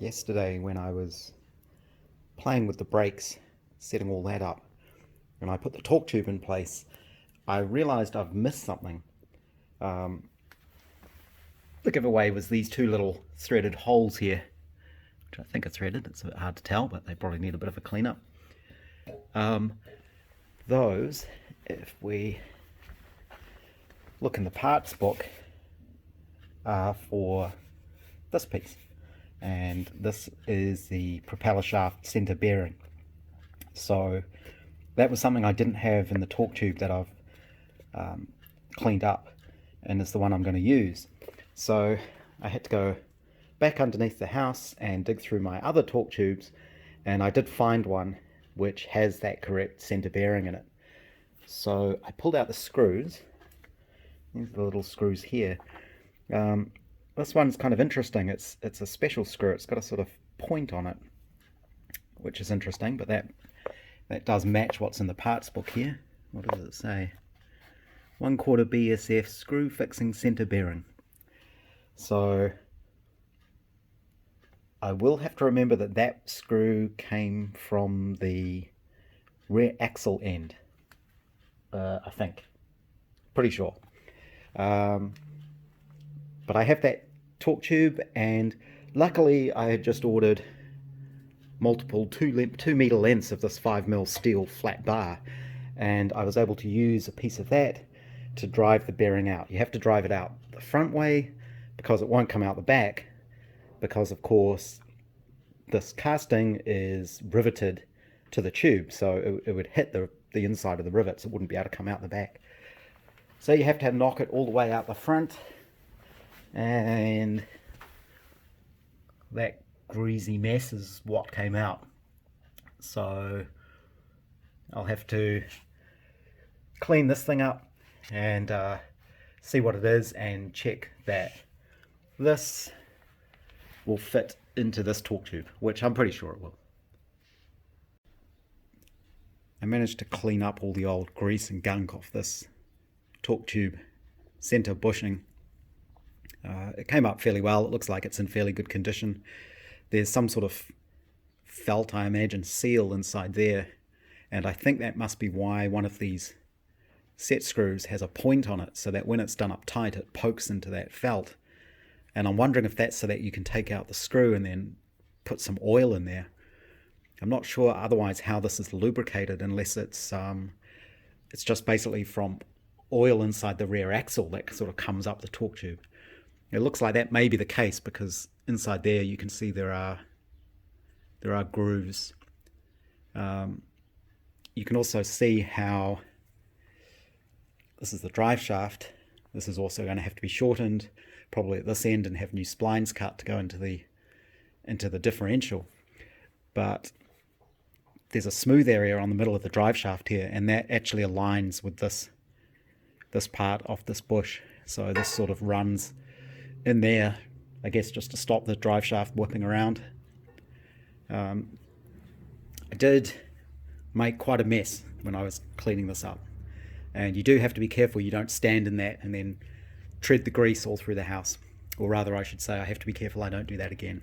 Yesterday when I was playing with the brakes, setting all that up, and I put the torque tube in place, I realized I've missed something. Um, the giveaway was these two little threaded holes here, which I think are threaded. It's a bit hard to tell, but they probably need a bit of a cleanup. Those, if we look in the parts book, are for this piece. And this is the propeller shaft center bearing. So that was something I didn't have in the torque tube that I've cleaned up, and is the one I'm going to use. So I had to go back underneath the house and dig through my other torque tubes, and I did find one which has that correct center bearing in it. So I pulled out the screws. These are the little screws here. This one's kind of interesting. It's a special screw. It's got a sort of point on it, which is interesting, but that does match what's in the parts book here. What does it say? 1/4 BSF screw fixing center bearing. So I will have to remember that screw came from the rear axle end, I think. Pretty sure. But I have that torque tube, and luckily I had just ordered multiple 2 meter lengths of this 5mm steel flat bar, and I was able to use a piece of that to drive the bearing out. You have to drive it out the front way because it won't come out the back, because of course this casting is riveted to the tube, so it would hit the inside of the rivets. It wouldn't be able to come out the back. So you have to knock it all the way out the front, and that greasy mess is what came out. So I'll have to clean this thing up and see what it is, and check that this will fit into this torque tube, which I'm pretty sure it will. I managed to clean up all the old grease and gunk off this torque tube center bushing. It came up fairly well. It looks like it's in fairly good condition. There's some sort of felt, I imagine, seal inside there, and I think that must be why one of these set screws has a point on it, so that when it's done up tight it pokes into that felt. And I'm wondering if that's so that you can take out the screw and then put some oil in there. I'm not sure otherwise how this is lubricated, unless it's just basically from oil inside the rear axle that sort of comes up the torque tube. It looks like that may be the case, because inside there you can see there are grooves. You can also see how this is the drive shaft. This is also going to have to be shortened, probably at this end, and have new splines cut to go into the differential. But there's a smooth area on the middle of the drive shaft here, and that actually aligns with this part of this bush. So this sort of runs in there, I guess, just to stop the drive shaft whipping around. I did make quite a mess when I was cleaning this up, and you do have to be careful you don't stand in that and then tread the grease all through the house. Or rather, I should say, I have to be careful I don't do that again.